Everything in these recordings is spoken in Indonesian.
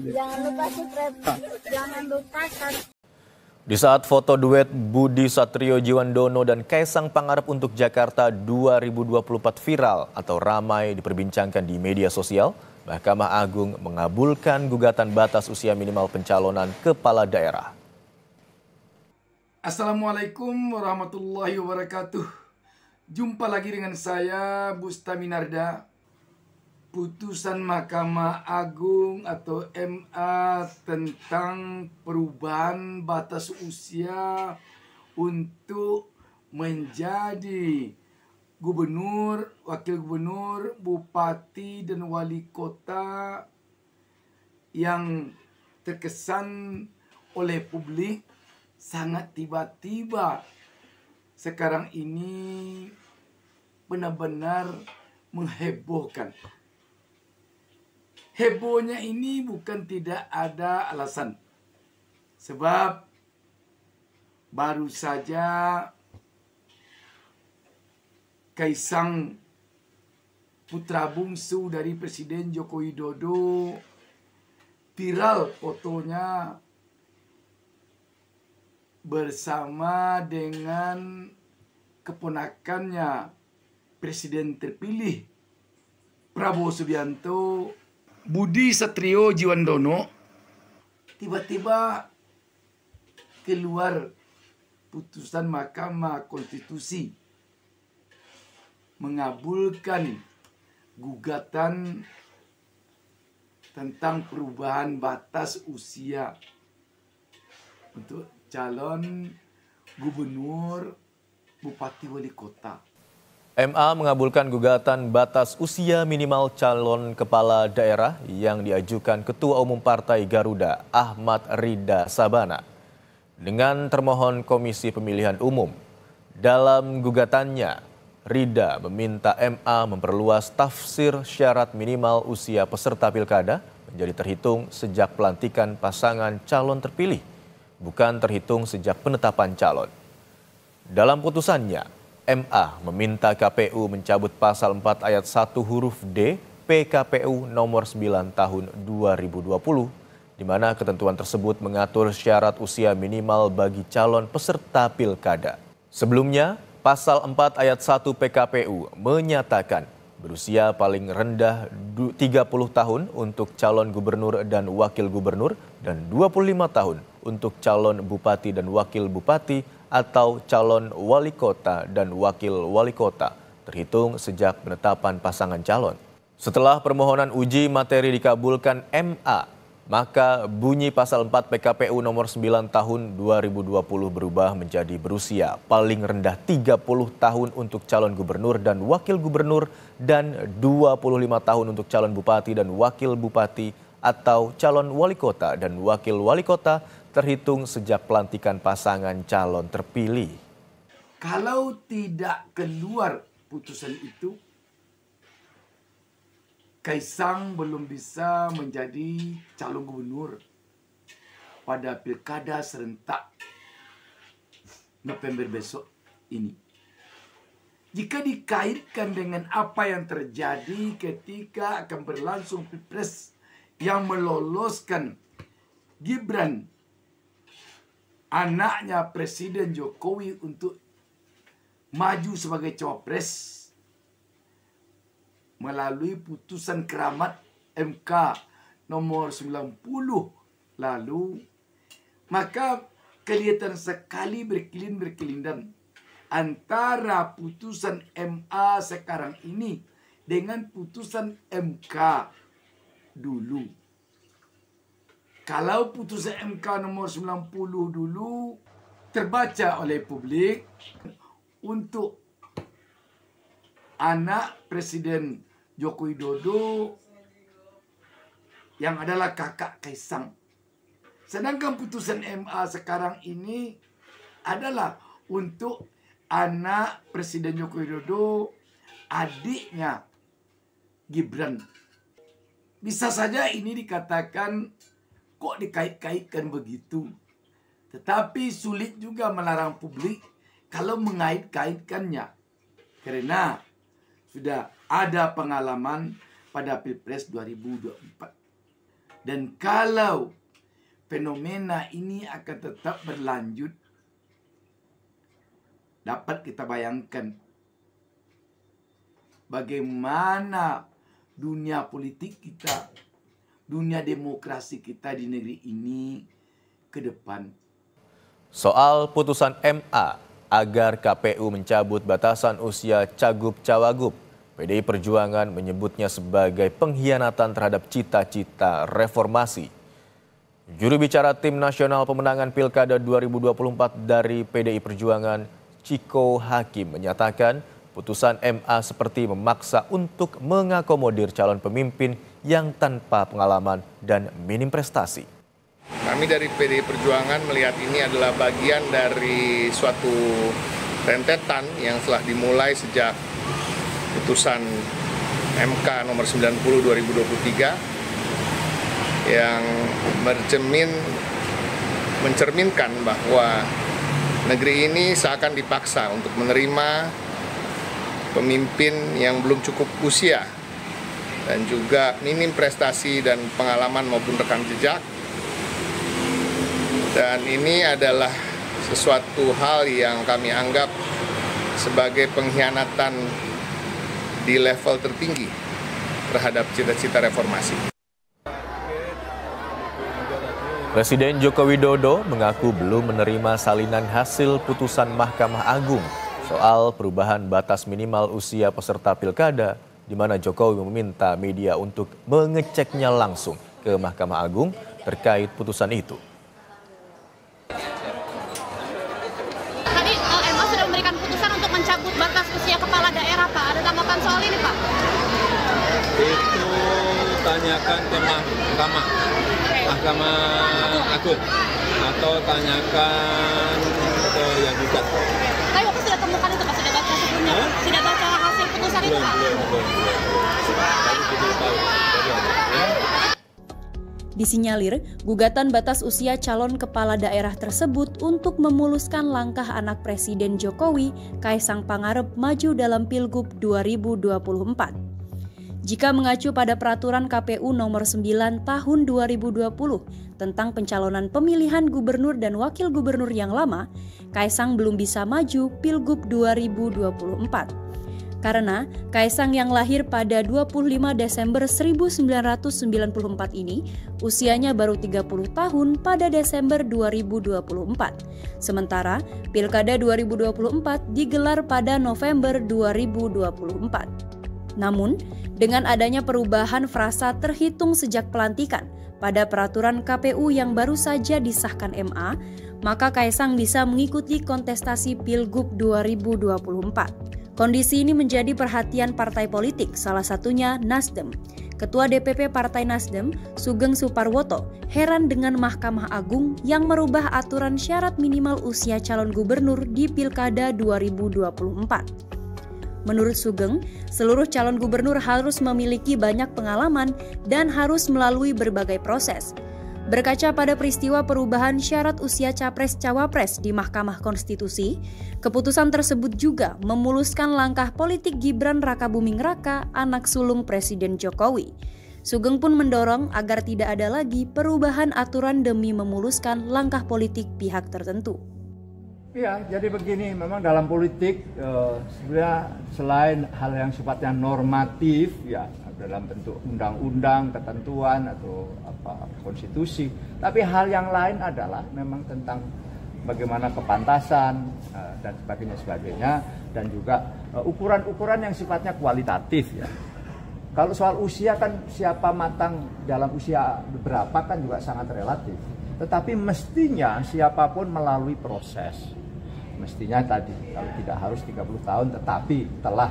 Jangan lupa subscribe, jangan lupakan. Di saat foto duet Budi Satrio Djiwandono dan Kaisang Pangarep untuk Jakarta 2024 viral atau ramai diperbincangkan di media sosial, Mahkamah Agung mengabulkan gugatan batas usia minimal pencalonan kepala daerah. Assalamualaikum warahmatullahi wabarakatuh. Jumpa lagi dengan saya, Busta Minarda. Putusan Mahkamah Agung atau MA tentang perubahan batas usia untuk menjadi gubernur, wakil gubernur, bupati, dan wali kota yang terkesan oleh publik sangat tiba-tiba sekarang ini benar-benar menghebohkan. Hebohnya ini bukan tidak ada alasan. Sebab baru saja Kaisang putra bungsu dari Presiden Joko Widodo viral fotonya bersama dengan keponakannya Presiden terpilih Prabowo Subianto, Budi Satrio Djiwandono. Tiba-tiba keluar putusan Mahkamah Konstitusi mengabulkan gugatan tentang perubahan batas usia untuk calon gubernur, bupati, wali kota. MA mengabulkan gugatan batas usia minimal calon kepala daerah yang diajukan Ketua Umum Partai Garuda Ahmad Ridha Sabana dengan termohon Komisi Pemilihan Umum. Dalam gugatannya, Ridha meminta MA memperluas tafsir syarat minimal usia peserta pilkada menjadi terhitung sejak pelantikan pasangan calon terpilih, bukan terhitung sejak penetapan calon. Dalam putusannya, MA meminta KPU mencabut pasal 4 ayat 1 huruf D PKPU nomor 9 tahun 2020, di mana ketentuan tersebut mengatur syarat usia minimal bagi calon peserta pilkada. Sebelumnya, pasal 4 ayat 1 PKPU menyatakan berusia paling rendah 30 tahun untuk calon gubernur dan wakil gubernur dan 25 tahun untuk calon bupati dan wakil bupati atau calon wali kota dan wakil wali kota terhitung sejak penetapan pasangan calon. Setelah permohonan uji materi dikabulkan MA, maka bunyi pasal 4 PKPU nomor 9 tahun 2020 berubah menjadi berusia paling rendah 30 tahun untuk calon gubernur dan wakil gubernur dan 25 tahun untuk calon bupati dan wakil bupati atau calon wali kota dan wakil wali kota terhitung sejak pelantikan pasangan calon terpilih. Kalau tidak keluar putusan itu, Kaisang belum bisa menjadi calon gubernur pada pilkada serentak November besok ini. Jika dikaitkan dengan apa yang terjadi ketika akan berlangsung Pilpres yang meloloskan Gibran, anaknya Presiden Jokowi, untuk maju sebagai cawapres melalui putusan keramat MK nomor 90 lalu, maka kelihatan sekali berkelindan antara putusan MA sekarang ini dengan putusan MK dulu. Kalau putusan MK nomor 90 dulu terbaca oleh publik untuk anak Presiden Joko Widodo yang adalah kakak Kaisang. Sedangkan putusan MA sekarang ini adalah untuk anak Presiden Joko Widodo, adiknya Gibran. Bisa saja ini dikatakan kok dikait-kaitkan begitu. Tetapi sulit juga melarang publik kalau mengait-kaitkannya. Karena sudah ada pengalaman pada Pilpres 2024. Dan kalau fenomena ini akan tetap berlanjut, dapat kita bayangkan bagaimana dunia politik kita, dunia demokrasi kita di negeri ini ke depan. Soal putusan MA agar KPU mencabut batasan usia Cagup-Cawagup, PDI Perjuangan menyebutnya sebagai pengkhianatan terhadap cita-cita reformasi. Juru bicara Tim Nasional Pemenangan Pilkada 2024 dari PDI Perjuangan, Ciko Hakim, menyatakan putusan MA seperti memaksa untuk mengakomodir calon pemimpin yang tanpa pengalaman dan minim prestasi. Kami dari PDI Perjuangan melihat ini adalah bagian dari suatu rentetan yang telah dimulai sejak putusan MK nomor 90 2023 yang mencerminkan bahwa negeri ini seakan dipaksa untuk menerima pemimpin yang belum cukup usia dan juga minim prestasi dan pengalaman maupun rekam jejak. Dan ini adalah sesuatu hal yang kami anggap sebagai pengkhianatan di level tertinggi terhadap cita-cita reformasi. Presiden Joko Widodo mengaku belum menerima salinan hasil putusan Mahkamah Agung soal perubahan batas minimal usia peserta pilkada, di mana Jokowi meminta media untuk mengeceknya langsung ke Mahkamah Agung terkait putusan itu. Tadi MA sudah memberikan putusan untuk mencabut batas usia kepala daerah, Pak. Ada tanggapan soal ini, Pak? Itu tanyakan ke Mahkamah Agung atau tanyakan ke yang gugat. Tapi Bapak sudah temukan itu, Pak? Sudah baca sebelumnya? Sudah baca hasil putusan itu, Pak? Disinyalir, gugatan batas usia calon kepala daerah tersebut untuk memuluskan langkah anak Presiden Jokowi, Kaisang Pangarep, maju dalam Pilgub 2024. Jika mengacu pada peraturan KPU nomor 9 tahun 2020 tentang pencalonan pemilihan gubernur dan wakil gubernur yang lama, Kaisang belum bisa maju Pilgub 2024. Karena Kaisang yang lahir pada 25 Desember 1994 ini usianya baru 30 tahun pada Desember 2024. Sementara Pilkada 2024 digelar pada November 2024. Namun, dengan adanya perubahan frasa terhitung sejak pelantikan pada peraturan KPU yang baru saja disahkan MA, maka Kaisang bisa mengikuti kontestasi Pilgub 2024. Kondisi ini menjadi perhatian partai politik, salah satunya Nasdem. Ketua DPP Partai Nasdem, Sugeng Suparwoto, heran dengan Mahkamah Agung yang merubah aturan syarat minimal usia calon gubernur di Pilkada 2024. Menurut Sugeng, seluruh calon gubernur harus memiliki banyak pengalaman dan harus melalui berbagai proses. Berkaca pada peristiwa perubahan syarat usia Capres-Cawapres di Mahkamah Konstitusi, keputusan tersebut juga memuluskan langkah politik Gibran Rakabuming Raka, anak sulung Presiden Jokowi. Sugeng pun mendorong agar tidak ada lagi perubahan aturan demi memuluskan langkah politik pihak tertentu. Iya, jadi begini, memang dalam politik sebenarnya selain hal yang sifatnya normatif, ya dalam bentuk undang-undang, ketentuan atau konstitusi, tapi hal yang lain adalah memang tentang bagaimana kepantasan dan sebagainya, dan juga ukuran-ukuran yang sifatnya kualitatif ya. Kalau soal usia kan siapa matang dalam usia berapa kan juga sangat relatif. Tetapi mestinya siapapun melalui proses. Mestinya tadi kalau tidak harus 30 tahun tetapi telah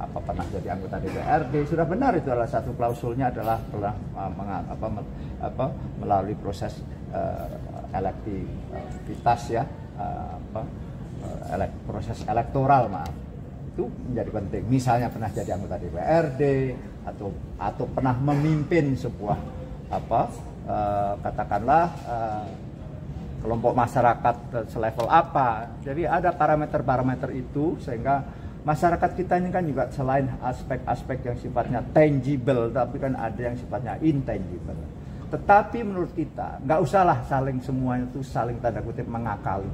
pernah jadi anggota DPRD, sudah benar itu adalah satu klausulnya adalah telah melalui proses elektivitas ya, proses elektoral itu menjadi penting. Misalnya pernah jadi anggota DPRD atau pernah memimpin sebuah katakanlah kelompok masyarakat selevel apa. Jadi ada parameter-parameter itu sehingga masyarakat kita ini kan juga selain aspek-aspek yang sifatnya tangible, tapi kan ada yang sifatnya intangible. Tetapi menurut kita nggak usahlah semuanya itu saling tanda kutip mengakali.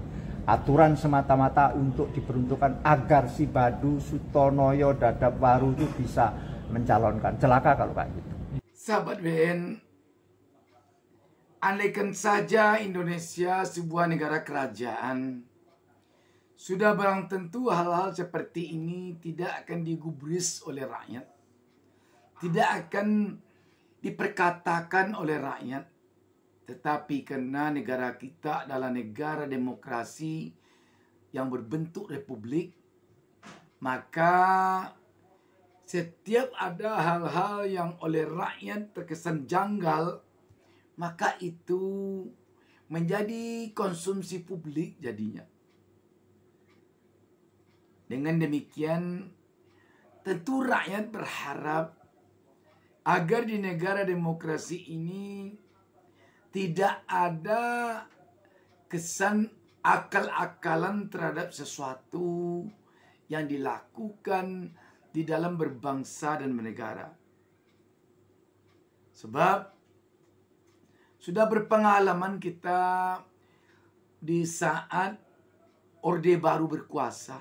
Aturan semata-mata untuk diperuntukkan agar si Badu, Sutonoyo, Dadap Waru itu bisa mencalonkan. Celaka kalau kayak gitu. Sahabat BN, andaikan saja Indonesia sebuah negara kerajaan, sudah barang tentu hal-hal seperti ini tidak akan digubris oleh rakyat, tidak akan diperkatakan oleh rakyat. Tetapi karena negara kita adalah negara demokrasi yang berbentuk republik, maka setiap ada hal-hal yang oleh rakyat terkesan janggal, maka itu menjadi konsumsi publik jadinya. Dengan demikian, tentu rakyat berharap agar di negara demokrasi ini tidak ada kesan akal-akalan terhadap sesuatu yang dilakukan di dalam berbangsa dan bernegara. Sebab sudah berpengalaman kita di saat Orde Baru berkuasa.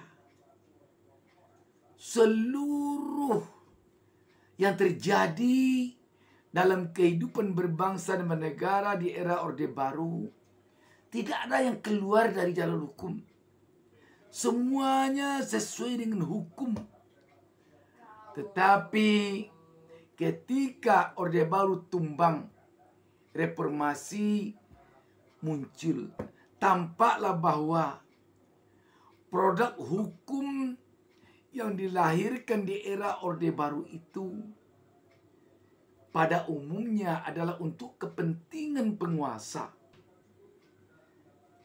Seluruh yang terjadi dalam kehidupan berbangsa dan bernegara di era Orde Baru tidak ada yang keluar dari jalur hukum. Semuanya sesuai dengan hukum. Tetapi ketika Orde Baru tumbang, reformasi muncul. Tampaklah bahwa produk hukum yang dilahirkan di era Orde Baru itu pada umumnya adalah untuk kepentingan penguasa.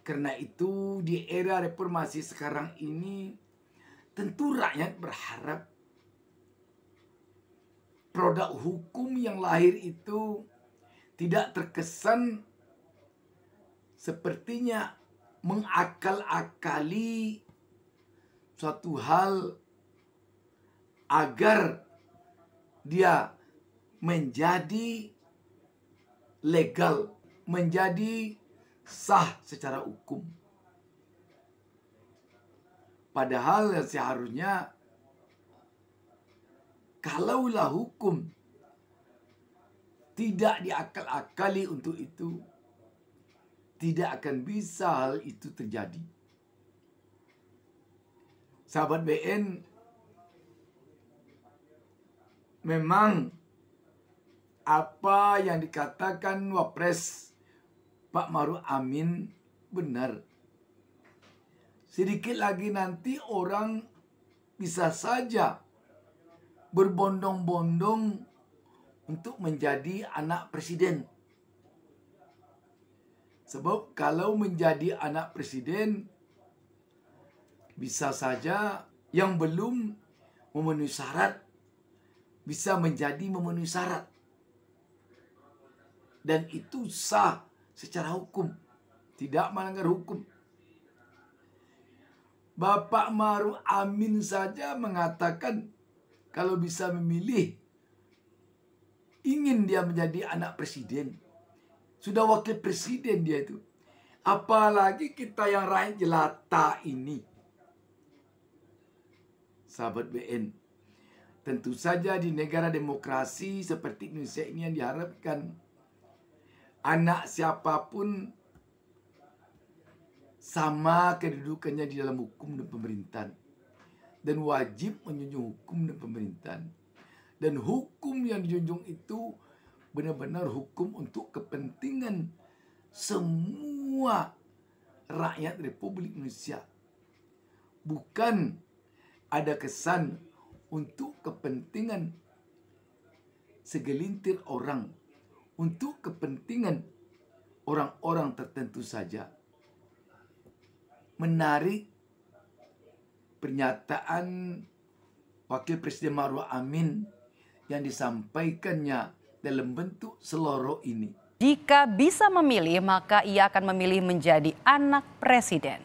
Karena itu di era reformasi sekarang ini tentu rakyat berharap produk hukum yang lahir itu tidak terkesan sepertinya mengakal-akali suatu hal agar dia menjadi legal, menjadi sah secara hukum. Padahal seharusnya kalaulah hukum tidak diakal-akali untuk itu, tidak akan bisa hal itu terjadi. Sahabat BN, memang apa yang dikatakan Wapres Pak Maruf Amin benar. Sedikit lagi nanti orang bisa saja berbondong-bondong untuk menjadi anak presiden. Sebab kalau menjadi anak presiden, bisa saja yang belum memenuhi syarat bisa menjadi memenuhi syarat. Dan itu sah secara hukum, tidak melanggar hukum. Bapak Maruf Amin saja mengatakan kalau bisa memilih, ingin dia menjadi anak presiden. Sudah wakil presiden dia itu. Apalagi kita yang rakyat jelata ini. Sahabat BN, tentu saja di negara demokrasi seperti Indonesia ini yang diharapkan anak siapapun sama kedudukannya di dalam hukum dan pemerintahan. Dan wajib menjunjung hukum dan pemerintahan. Dan hukum yang dijunjung itu benar-benar hukum untuk kepentingan semua rakyat Republik Indonesia. Bukan ada kesan untuk kepentingan segelintir orang, untuk kepentingan orang-orang tertentu saja. Menarik pernyataan Wakil Presiden Maruf Amin yang disampaikannya dalam bentuk seloroh ini. Jika bisa memilih, maka ia akan memilih menjadi anak presiden.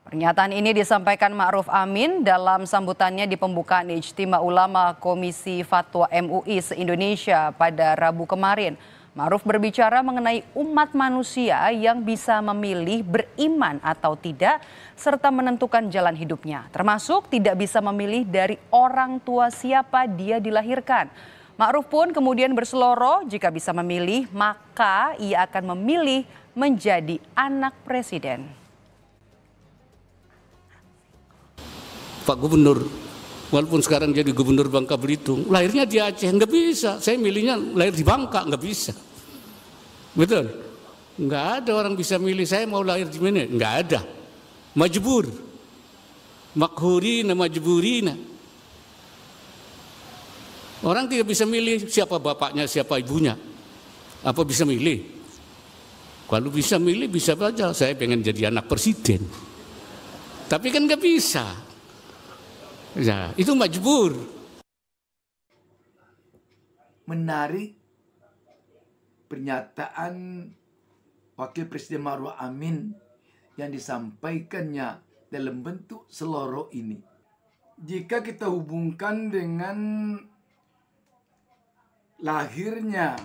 Pernyataan ini disampaikan Ma'ruf Amin dalam sambutannya di pembukaan Ijtima Ulama Komisi Fatwa MUI se-Indonesia pada Rabu kemarin. Ma'ruf berbicara mengenai umat manusia yang bisa memilih beriman atau tidak serta menentukan jalan hidupnya, termasuk tidak bisa memilih dari orang tua siapa dia dilahirkan. Ma'ruf pun kemudian berseloroh jika bisa memilih maka ia akan memilih menjadi anak presiden. Pak Gubernur, walaupun sekarang jadi Gubernur Bangka Belitung, lahirnya di Aceh, nggak bisa. Saya milihnya lahir di Bangka, nggak bisa. Betul? Nggak ada orang bisa milih, saya mau lahir di mana? Nggak ada. Majbur. Makhurina, majburina. Orang tidak bisa milih siapa bapaknya, siapa ibunya. Apa bisa milih? Kalau bisa milih, bisa saja. Saya pengen jadi anak presiden. Tapi kan nggak bisa. Ya, itu majbur. Menarik pernyataan Wakil Presiden Ma'ruf Amin yang disampaikannya dalam bentuk seloroh ini. Jika kita hubungkan dengan lahirnya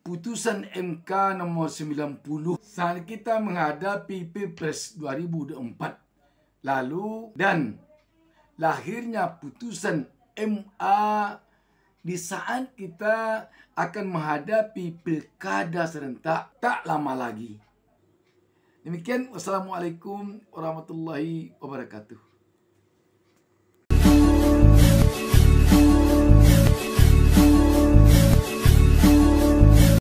putusan MK nomor 90 saat kita menghadapi Pilpres 2024 lalu dan lahirnya putusan MA di saat kita akan menghadapi pilkada serentak tak lama lagi. Demikian, wassalamualaikum warahmatullahi wabarakatuh.